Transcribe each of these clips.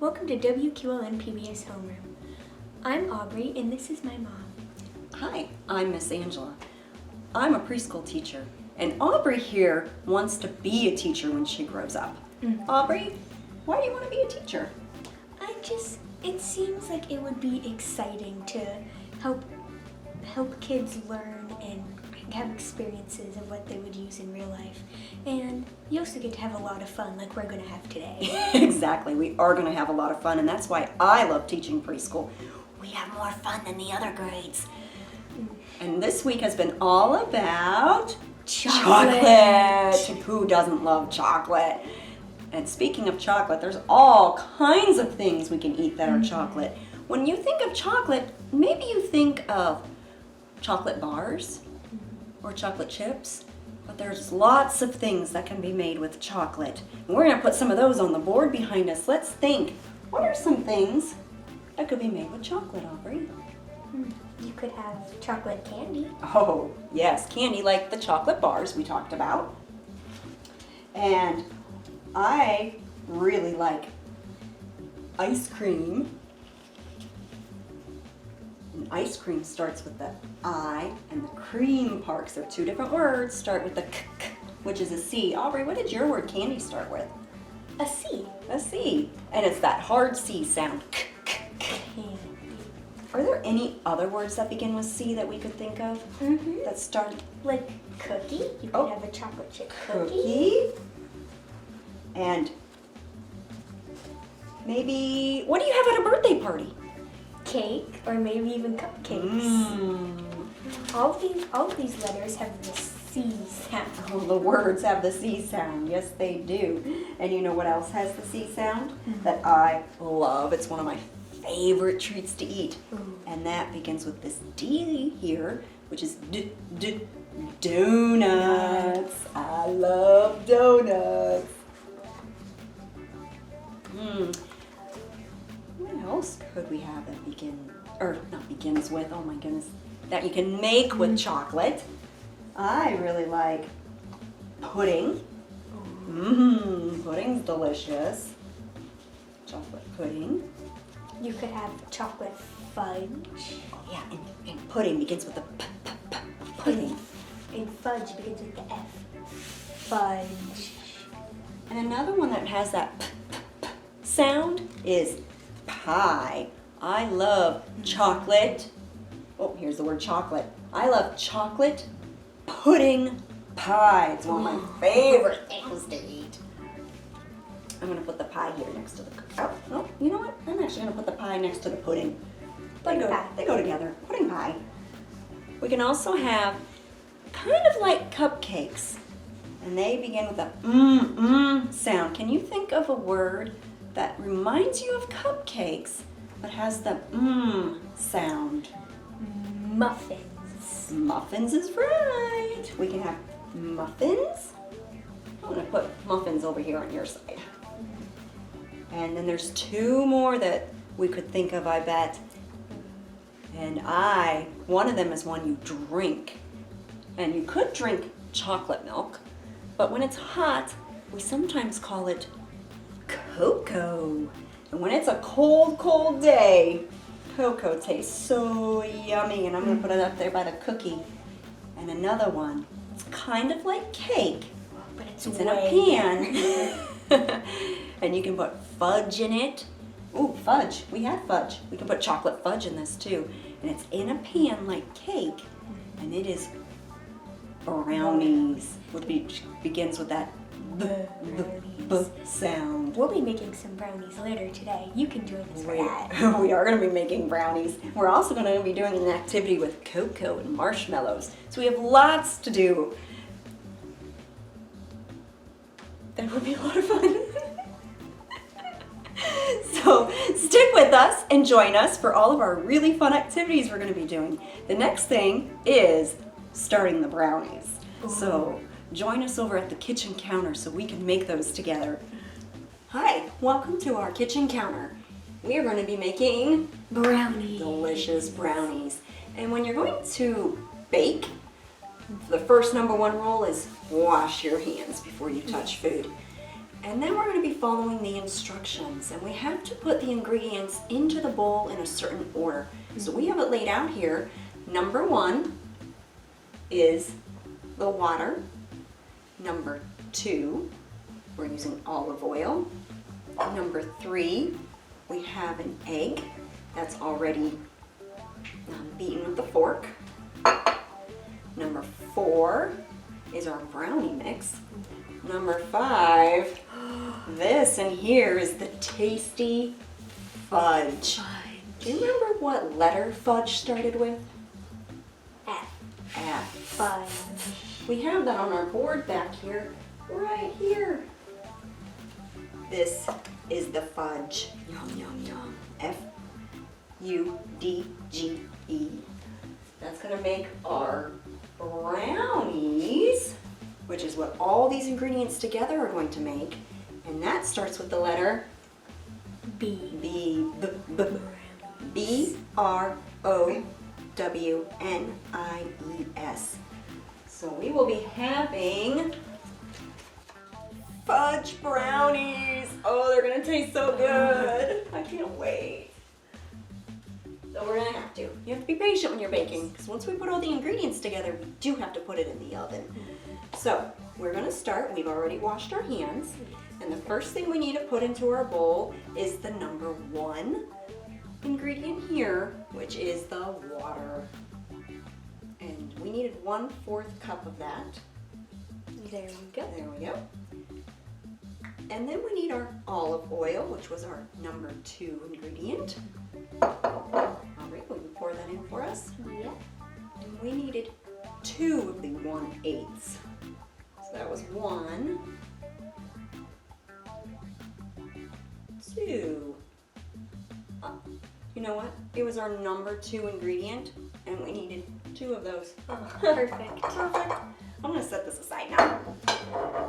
Welcome to WQLN PBS Homeroom. I'm Aubrey and this is my mom. Hi, I'm Miss Angela. I'm a preschool teacher, and Aubrey here wants to be a teacher when she grows up. Aubrey, why do you want to be a teacher? It seems like it would be exciting to help kids learn and have experiences of what they would use in real life. And you also get to have a lot of fun like we're going to have today. Exactly, we are going to have a lot of fun, and that's why I love teaching preschool. We have more fun than the other grades. And this week has been all about chocolate. Who doesn't love chocolate? And speaking of chocolate, there's all kinds of things we can eat that are chocolate. When you think of chocolate, maybe you think of chocolate bars or chocolate chips, but there's lots of things that can be made with chocolate. And we're going to put some of those on the board behind us. Let's think, what are some things that could be made with chocolate, Aubrey? You could have chocolate candy. Oh, yes, candy like the chocolate bars we talked about. And I really like ice cream. And ice cream starts with the I, and the cream parts, they're two different words, start with the k, which is a C. Aubrey, what did your word candy start with? A C. A C. And it's that hard C sound. K, k, k. Candy. Are there any other words that begin with C that we could think of that start? Like cookie. You could have a chocolate chip Cookie. And maybe, what do you have at a birthday party? Cake, or maybe even cupcakes. All of these letters have the C sound. Oh, the words have the C sound. Yes, they do. And you know what else has the C sound? That I love. It's one of my favorite treats to eat. And that begins with this D here, which is donuts. I love donuts. What else could we have that begins with, oh my goodness, that you can make with chocolate? I really like pudding. Pudding's delicious. Chocolate pudding. You could have chocolate fudge. Oh yeah, and pudding begins with the pudding. And fudge begins with the F. Fudge. And another one that has that sound is pie. I love chocolate. Oh, here's the word chocolate. I love chocolate pudding pie. It's one of my favorite things to eat. I'm going to put the pie here next to the no, you know what? I'm actually going to put the pie next to the pudding. They go together. Pudding pie. We can also have kind of like cupcakes. And they begin with a sound. Can you think of a word that reminds you of cupcakes but has the sound? Muffins. Muffins is right. We can have muffins. I'm going to put muffins over here on your side. And then there's two more that we could think of, I bet. And one of them is one you drink. And you could drink chocolate milk, but when it's hot, we sometimes call it cocoa. And when it's a cold, cold day, cocoa tastes so yummy. And I'm going to put it up there by the cookie. And another one, it's kind of like cake, but it's in a pan. And you can put fudge in it. Ooh, fudge. We had fudge. We can put chocolate fudge in this too. And it's in a pan like cake. And it is Brownies, which begins with that b sound. We'll be making some brownies later today. You can join us for that. We are going to be making brownies. We're also going to be doing an activity with cocoa and marshmallows. So we have lots to do. That would be a lot of fun. So stick with us and join us for all of our really fun activities we're going to be doing. The next thing is starting the brownies. So join us over at the kitchen counter so we can make those together. Hi, welcome to our kitchen counter. We are going to be making Brownies. Delicious brownies. And when you're going to bake, the first #1 rule is wash your hands before you touch food. And then we're going to be following the instructions, and we have to put the ingredients into the bowl in a certain order. So we have it laid out here. Number 1 is the water. Number 2, we're using olive oil. Number 3, we have an egg that's already beaten with the fork. Number 4 is our brownie mix. Number 5, this in here is the tasty fudge. Do you remember what letter fudge started with? F. F. Fudge. We have that on our board back here, right here. This is the fudge. Yum, yum, yum. F-U-D-G-E. That's gonna make our brownies, which is what all these ingredients together are going to make. And that starts with the letter B. B. B-R-O-W-N-I-E-S. So we will be having fudge brownies. Oh, they're gonna taste so good. I can't wait. So we're gonna have to. You have to be patient when you're baking, because once we put all the ingredients together, we do have to put it in the oven. So we're gonna start. We've already washed our hands, and the first thing we need to put into our bowl is the number 1 ingredient here, which is the water. And we needed 1/4 cup of that. There we go. There we go. And then we need our olive oil, which was our number 2 ingredient. All right, will you pour that in for us? Yeah. And we needed 2 of the 1/8. So that was 1, 2. You know what? It was our number 2 ingredient, and we needed 2 of those. Oh, perfect. Perfect. I'm gonna set this aside now.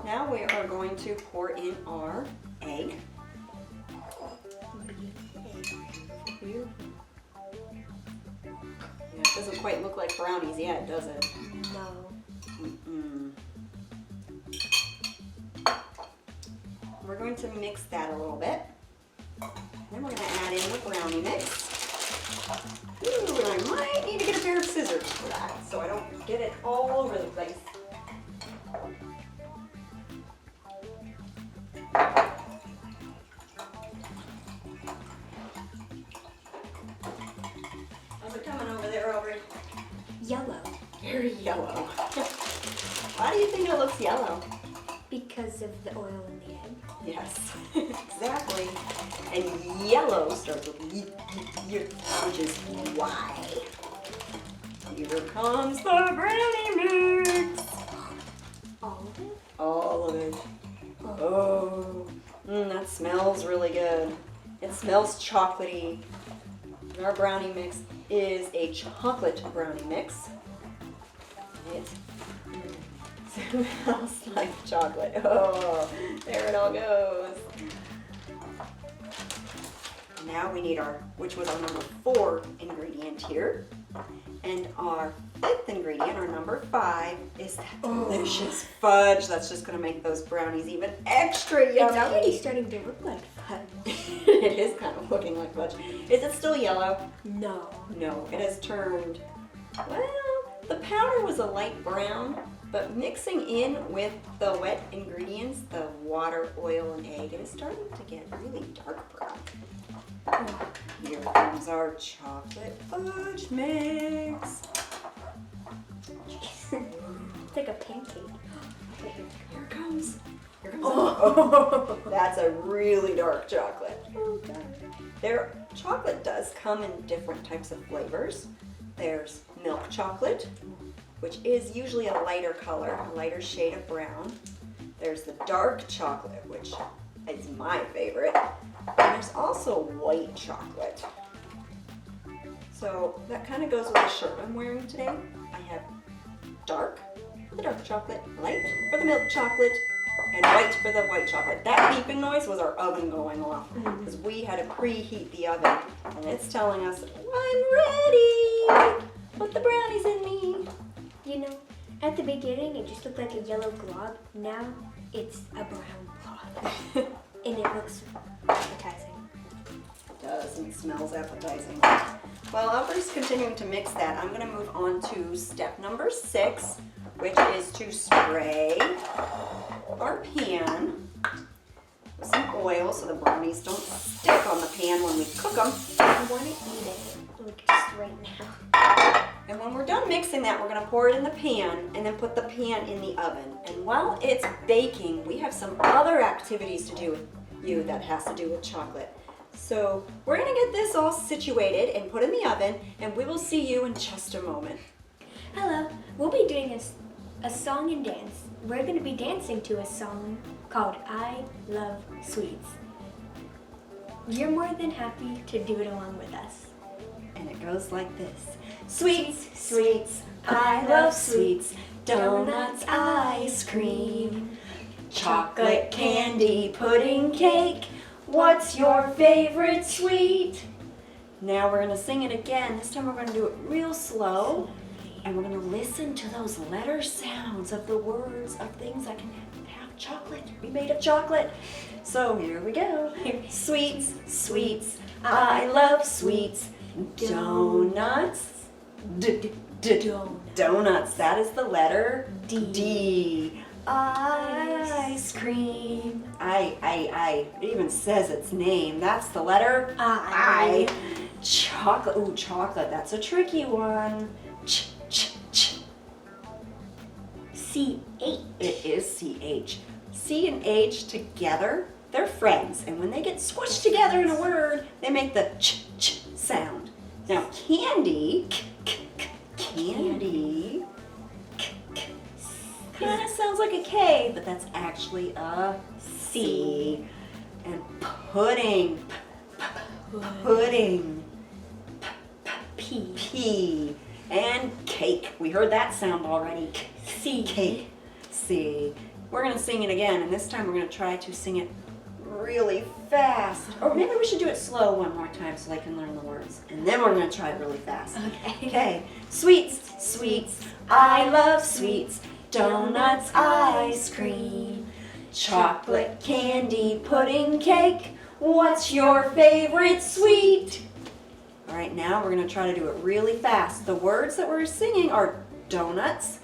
Now we are going to pour in our egg. Beautiful. Yeah, it doesn't quite look like brownies yet, does it? No. Mm-mm. We're going to mix that a little bit. Then we're going to add in the brownie mix. Ooh, and I might need to get a pair of scissors for that, so I don't get it all over the place. How's it coming over there, Aubrey? Yellow. Very yellow. Why do you think it looks yellow? Because of the oil in the egg. Yes, exactly. And yellow starts with y, which is Y. Here comes the brownie mix. All of it? All of it. Oh, that smells really good. It smells chocolatey. And our brownie mix is a chocolate brownie mix. It smells like chocolate. Oh, there it all goes. Now we need which was our number 4 ingredient here. And our 5th ingredient, our number 5, is that delicious fudge. That's just gonna make those brownies even extra yummy. It's already starting to look like fudge. It is kind of looking like fudge. Is it still yellow? No. No, it has turned, well, the powder was a light brown, but mixing in with the wet ingredients, the water, oil, and egg, it is starting to get really dark brown. Here comes our chocolate fudge mix. It's like a pancake. Here comes. Oh, that's a really dark chocolate. Oh, God. Chocolate does come in different types of flavors. There's milk chocolate, which is usually a lighter color, a lighter shade of brown. There's the dark chocolate, which is my favorite. And there's also white chocolate. So that kind of goes with the shirt I'm wearing today. I have dark for the dark chocolate, light for the milk chocolate, and white for the white chocolate. That beeping noise was our oven going off because we had to preheat the oven, and it's telling us, I'm ready, put the brownies in me. You know, At the beginning, it just looked like a yellow glob. Now, it's a brown cloth. And it looks appetizing. It does, and it smells appetizing. While Aubrey's continuing to mix that, I'm going to move on to step number 6, which is to spray our pan with some oil so the brownies don't stick on the pan when we cook them. I want to eat it, like just right now. And when we're done mixing that, we're going to pour it in the pan and then put the pan in the oven. And while it's baking, we have some other activities to do with you that has to do with chocolate. So we're going to get this all situated and put in the oven, and we will see you in just a moment. Hello, we'll be doing a song and dance. We're going to be dancing to a song called I Love Sweets. You're more than happy to do it along with us. And it goes like this. Sweets, sweets, I love sweets. Donuts, ice cream, chocolate, candy, pudding, cake. What's your favorite sweet? Now we're going to sing it again. This time we're going to do it real slow. And we're going to listen to those letter sounds of the words of things that can have chocolate, be made of chocolate. So here we go. Sweets, sweets, I love sweets. Donuts. Donuts. That is the letter D. Ice cream. I. It even says its name. That's the letter I. Chocolate. Ooh, chocolate. That's a tricky one. C-H. It is C-H. C and H together, they're friends. And when they get squished together in a word, they make the ch sound. Now, candy, candy, kind of sounds like a K, but that's actually a C. And pudding, pudding, P. P. And cake. We heard that sound already. C. Cake. C. We're going to sing it again, and this time we're going to try to sing it really fast. Or maybe we should do it slow one more time so they can learn the words. And then we're going to try it really fast. Okay. Okay. Sweets, sweets, I love sweets. Donuts, ice cream, chocolate, candy, pudding, cake. What's your favorite sweet? All right, now we're going to try to do it really fast. The words that we're singing are donuts,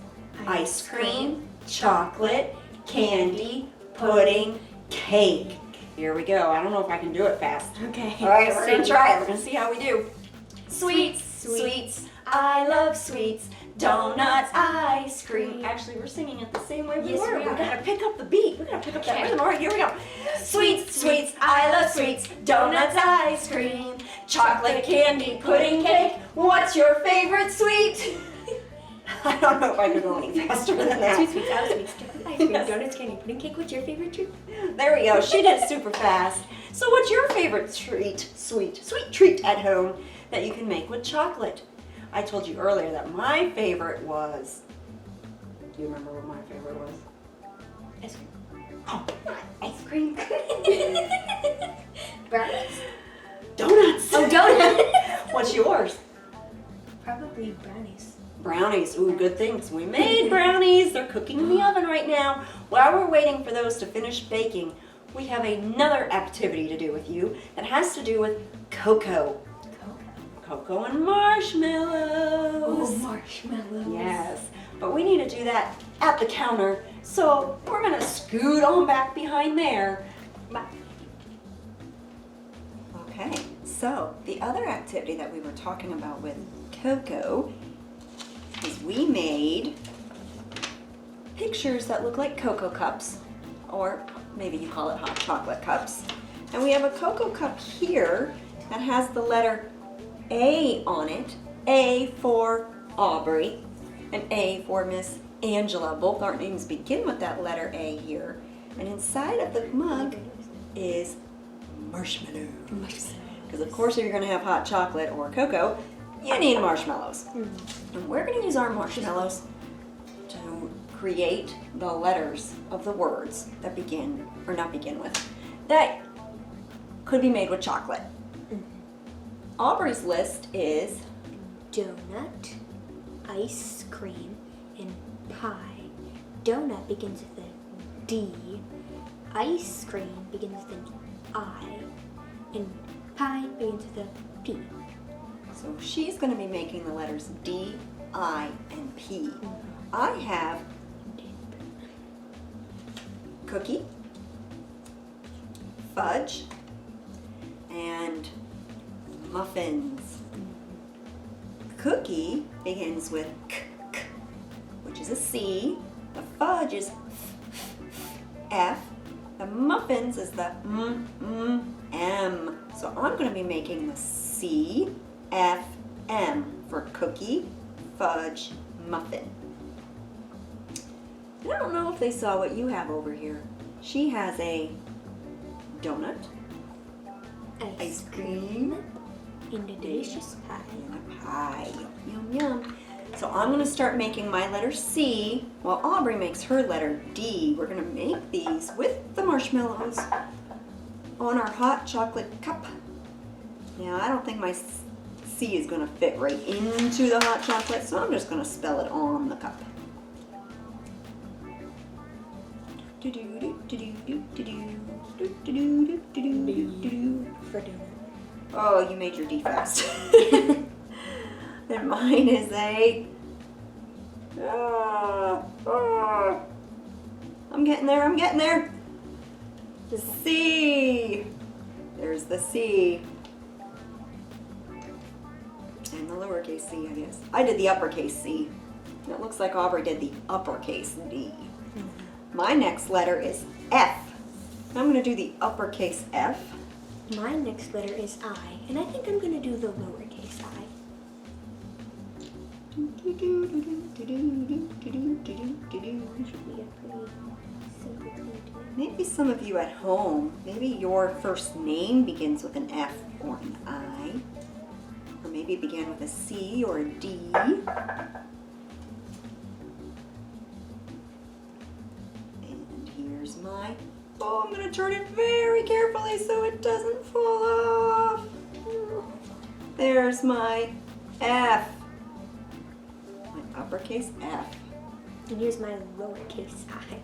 ice cream, chocolate, candy, pudding, cake. Here we go. I don't know if I can do it fast. Okay. All right, we're going to try it. We're going to see how we do. Sweets, sweets, I love sweets. Donuts, ice cream. Actually, we're singing it the same way we were. We gotta pick up the beat. We gotta pick up that rhythm. All right, here we go. Sweets, sweets, I love sweets. Donuts, ice cream, chocolate, candy, pudding, cake. What's your favorite sweet? I don't know if I could go any faster than that. Sweet, sweets, I love sweets. Chocolate, ice cream, donuts, candy, pudding, cake. What's your favorite treat? There we go. She did it super fast. So what's your favorite treat, sweet treat at home that you can make with chocolate? I told you earlier that my favorite was, do you remember what my favorite was? Ice cream. Oh, ice cream. Brownies. Donuts. Oh, donuts. What's yours? Probably brownies. Brownies. Ooh, good things. We made brownies. They're cooking in the oven right now. While we're waiting for those to finish baking, we have another activity to do with you that has to do with cocoa. Cocoa and marshmallows. Oh, marshmallows. Yes, but we need to do that at the counter, so we're gonna scoot on back behind there. Okay, so the other activity that we were talking about with cocoa is we made pictures that look like cocoa cups, or maybe you call it hot chocolate cups. And we have a cocoa cup here that has the letter A on it. A for Aubrey and A for Miss Angela. Both our names begin with that letter A here. And inside of the mug is marshmallow. Because of course if you're going to have hot chocolate or cocoa, you need marshmallows. And we're going to use our marshmallows to create the letters of the words that begin, or not begin with, that could be made with chocolate. Aubrey's list is Donut, ice cream, and pie. Donut begins with a D. Ice cream begins with an I. And pie begins with a P. So she's going to be making the letters D, I, and P. I have cookie, fudge, and muffins. Cookie begins with k, k, which is a C. The fudge is F. The muffins is the M. So I'm going to be making the C, F, M for cookie, fudge, muffin. And I don't know if they saw what you have over here. She has a donut, ice cream, and a delicious pie. and a pie. Yum, yum. So I'm going to start making my letter C while Aubrey makes her letter D. We're going to make these with the marshmallows on our hot chocolate cup. Now, I don't think my C is going to fit right into the hot chocolate, so I'm just going to spell it on the cup. For donut. Oh, you made your D fast. And mine is a... I'm getting there. C. There's the C. And the lowercase c, I guess. I did the uppercase C. It looks like Aubrey did the uppercase D. My next letter is F. I'm going to do the uppercase F. My next letter is I, and I think I'm going to do the lowercase I. Should be a pretty simple thing to do. Maybe some of you at home, maybe your first name begins with an F or an I. Or maybe it began with a C or a D. And here's my... Oh, I'm going to turn it very carefully so it doesn't fall off. There's my F. My uppercase F. And here's my lowercase I.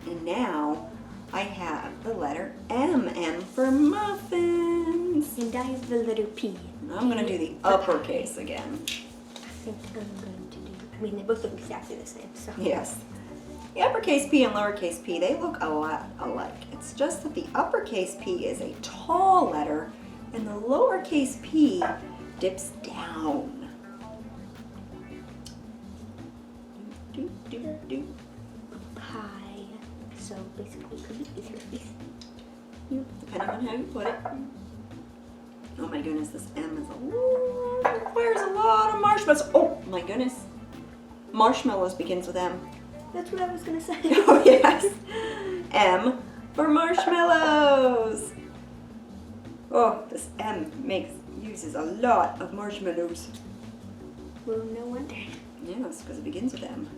And now I have the letter M. M for muffins. And I have the letter P. I'm going to do the uppercase again. I think I'm going to do... I mean, they both look exactly the same, so... Yes. The uppercase P and lowercase p, they look a lot alike. It's just that the uppercase P is a tall letter and the lowercase p dips down. Do, do, do. Pie. So basically, could be easier. Depending on how you put it. Oh my goodness, this M is requires a lot of marshmallows. Oh my goodness. Marshmallows begins with M. That's what I was going to say. Oh yes. M for marshmallows. Oh, this M uses a lot of marshmallows. Well, no wonder. Yes, because it begins with M.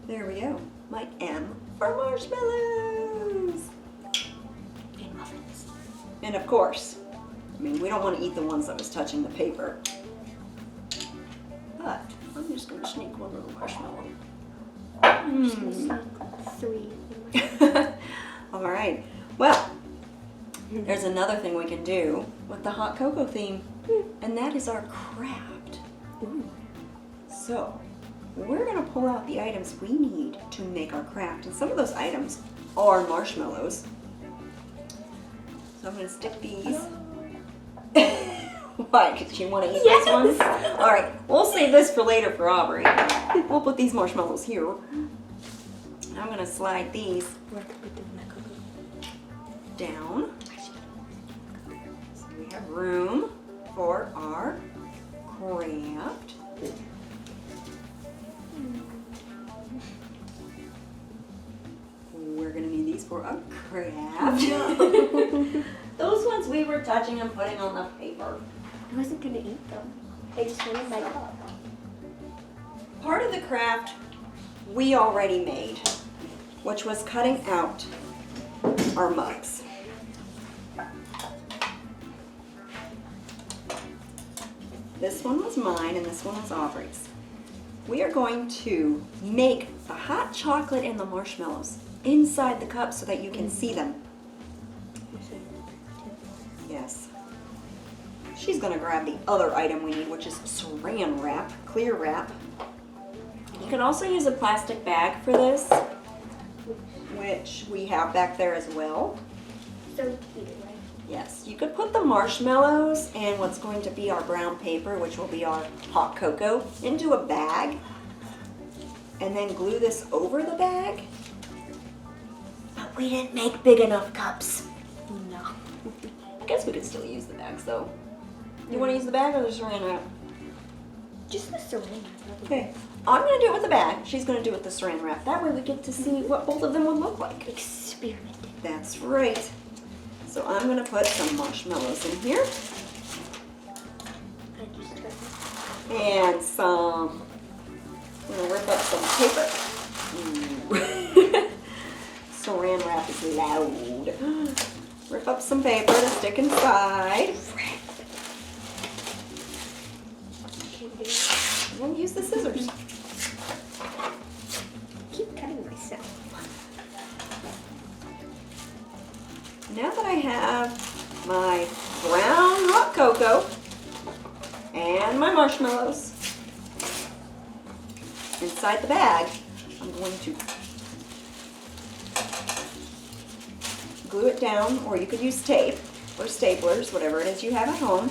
There we go. My M for marshmallows. And muffins. And of course, I mean, we don't want to eat the ones that was touching the paper. But I'm just going to sneak one little marshmallow. I'm just going to sneak 3. All right. Well, there's another thing we can do with the hot cocoa theme, and that is our craft. Ooh. So, we're going to pull out the items we need to make our craft, and some of those items are marshmallows. So I'm going to stick these. Why? Because you want to eat this one? All right, we'll save this for later for Aubrey. We'll put these marshmallows here. I'm going to slide these Where to put the cocoa? down. So we have room for our craft. We're going to need these for a craft. Those ones we were touching and putting on the paper. I wasn't going to eat them. I just wanted my cup. Part of the craft we already made, which was cutting out our mugs. This one was mine and this one was Aubrey's. we are going to make the hot chocolate and the marshmallows inside the cup so that you can see them. Yes. She's gonna grab the other item we need, which is saran wrap, clear wrap. You can also use a plastic bag for this, which we have back there as well. So cute, right? Yes, you could put the marshmallows and what's going to be our brown paper, which will be our hot cocoa, into a bag, and then glue this over the bag. But we didn't make big enough cups. No. I guess we could still use the bags though. You want to use the bag or the saran wrap? Just the saran wrap. Okay. I'm going to do it with the bag. She's going to do it with the saran wrap. That way we get to see what both of them would look like. Experiment. That's right. So I'm going to put some marshmallows in here. And some, I'm going to rip up some paper. Saran wrap is loud. Rip up some paper to stick inside. And then use the scissors. Keep cutting myself. Now that I have my brown hot cocoa and my marshmallows inside the bag, I'm going to glue it down, or you could use tape or staplers, whatever it is you have at home.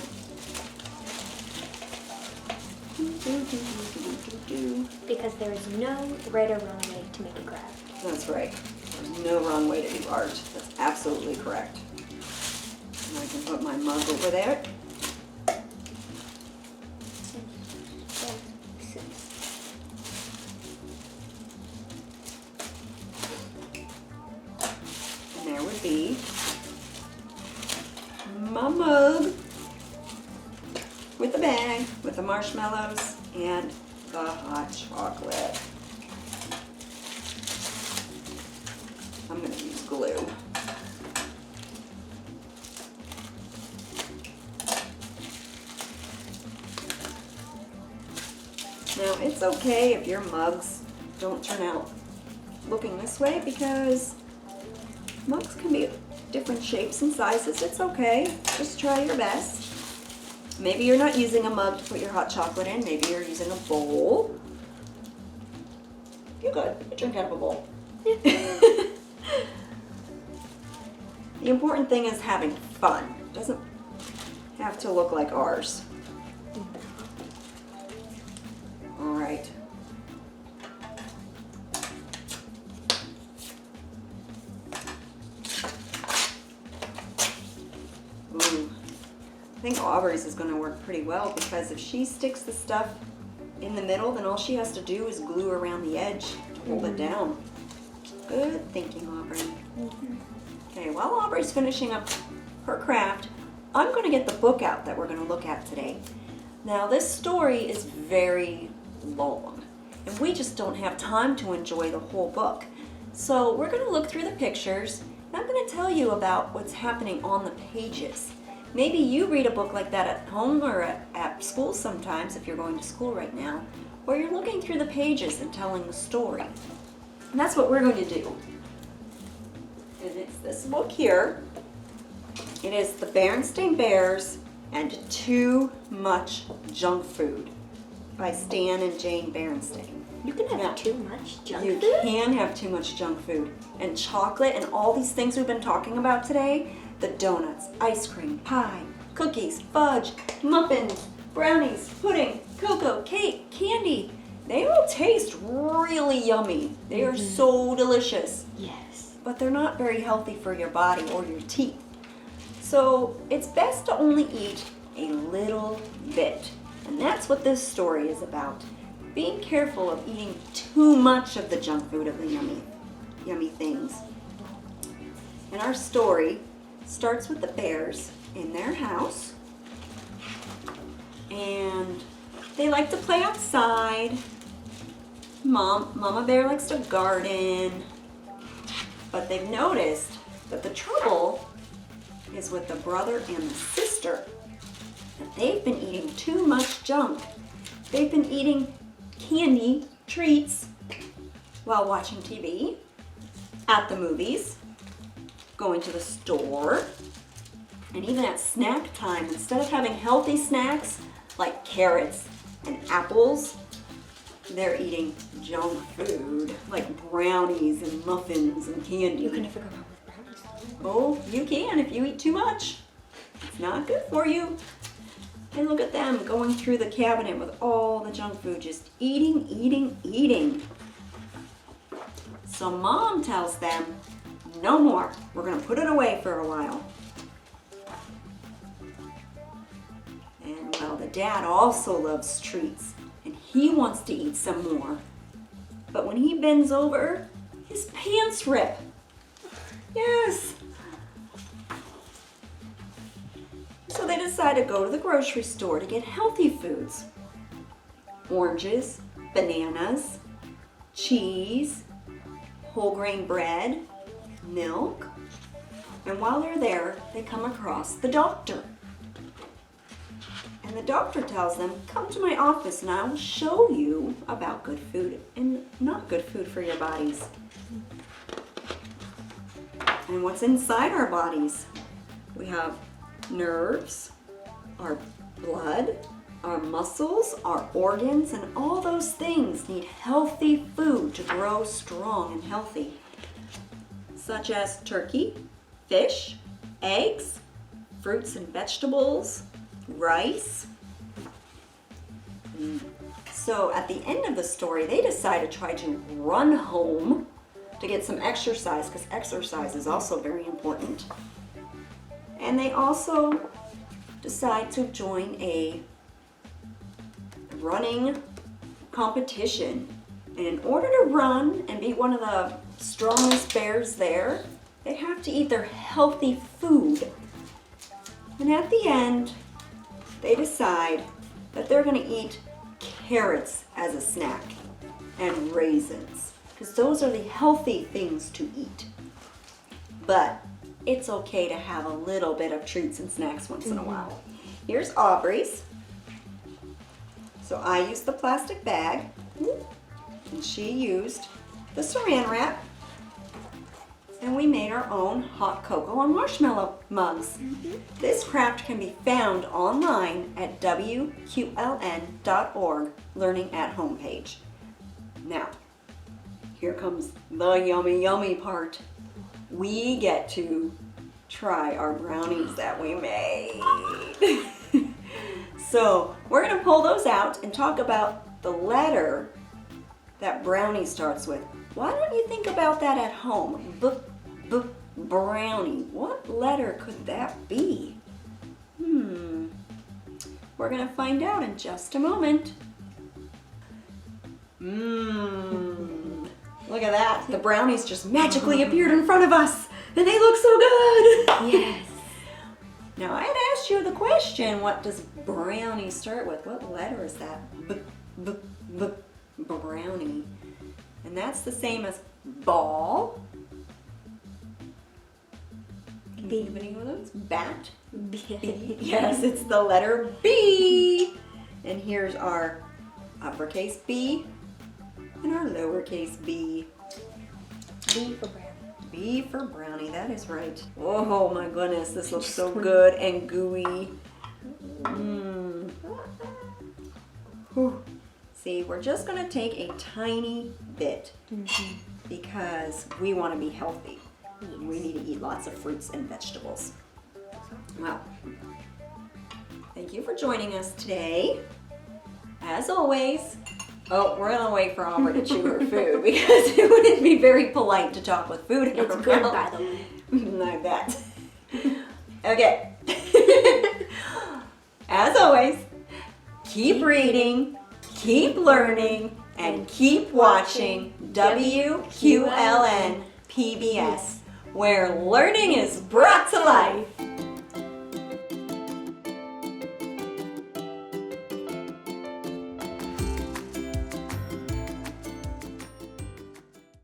Because there is no right or wrong way to make a craft. That's right. There's no wrong way to do art. That's absolutely correct. And I can put my mug over there. And there would be my mug with the bag, with the marshmallows and the hot chocolate. I'm going to use glue. Now it's okay if your mugs don't turn out looking this way, because mugs can be different shapes and sizes. It's okay. Just try your best. Maybe you're not using a mug to put your hot chocolate in. Maybe you're using a bowl. You're good. You drink out of a bowl. The important thing is having fun. It doesn't have to look like ours. All right. Ooh. I think Aubrey's is going to work pretty well, because if she sticks the stuff in the middle, then all she has to do is glue around the edge to hold it down. Good thinking, Aubrey. Okay, while Aubrey's finishing up her craft, I'm going to get the book out that we're going to look at today. Now, this story is very long, and we just don't have time to enjoy the whole book. So we're going to look through the pictures, and I'm going to tell you about what's happening on the pages. Maybe you read a book like that at home or at school sometimes, if you're going to school right now, where you're looking through the pages and telling the story. And that's what we're going to do. And it's this book here. It is The Berenstain Bears and Too Much Junk Food by Stan and Jane Berenstain. You can have too much junk food? You can have too much junk food. And chocolate and all these things we've been talking about today, the donuts, ice cream, pie, cookies, fudge, muffins, brownies, pudding, cocoa, cake, candy. They all taste really yummy. They are so delicious. Yes. But they're not very healthy for your body or your teeth. So it's best to only eat a little bit. And that's what this story is about. Being careful of eating too much of the junk food, of the yummy things. And our story starts with the bears in their house. And they like to play outside. Mama Bear likes to garden. But they've noticed that the trouble is with the brother and the sister. That they've been eating too much junk. They've been eating candy, treats while watching TV, at the movies, going to the store, and even at snack time. Instead of having healthy snacks like carrots and apples, they're eating junk food like brownies and muffins and candy. You can never go wrong with brownies. Oh, you can if you eat too much. It's not good for you. And look at them going through the cabinet with all the junk food, just eating, eating, eating. So Mom tells them, no more. We're going to put it away for a while. And well, the dad also loves treats, and he wants to eat some more. But when he bends over, his pants rip. Yes. So they decide to go to the grocery store to get healthy foods. Oranges, bananas, cheese, whole grain bread, milk. And while they're there, they come across the doctor. And the doctor tells them, come to my office and I will show you about good food and not good food for your bodies. And what's inside our bodies? We have nerves, our blood, our muscles, our organs, and all those things need healthy food to grow strong and healthy, such as turkey, fish, eggs, fruits and vegetables, rice. So at the end of the story, they decide to try to run home to get some exercise, because exercise is also very important. And they also decide to join a running competition. And in order to run and be one of the strongest bears there, they have to eat their healthy food. And at the end, they decide that they're going to eat carrots as a snack and raisins, because those are the healthy things to eat. But it's okay to have a little bit of treats and snacks once in a while. Here's Aubrey's. So I used the plastic bag, and she used the saran wrap, and we made our own hot cocoa and marshmallow mugs. This craft can be found online at WQLN.org Learning at Home page. Now, here comes the yummy, yummy part. We get to try our brownies that we made. So we're going to pull those out and talk about the letter that brownie starts with. Why don't you think about that at home? Brownie. What letter could that be? We're going to find out in just a moment. Look at that. The brownies just magically appeared in front of us. And they look so good. Yes. Now, I had asked you the question, what does brownie start with? What letter is that? Brownie. And that's the same as ball. Can you think of any of those? Bat. B. Yes, it's the letter B. And here's our uppercase B and our lowercase b. B for brownie. B for brownie, that is right. Oh my goodness, this looks so good and gooey. Whew. See, we're just going to take a tiny bit because we want to be healthy. We need to eat lots of fruits and vegetables. Well, thank you for joining us today. As always, we're gonna wait for Aubrey to chew her food because it wouldn't be very polite to talk with food in It's her good, mouth. by the way. I bet. Okay. As always, keep reading, keep learning, and keep watching WQLN PBS, where learning is brought to life.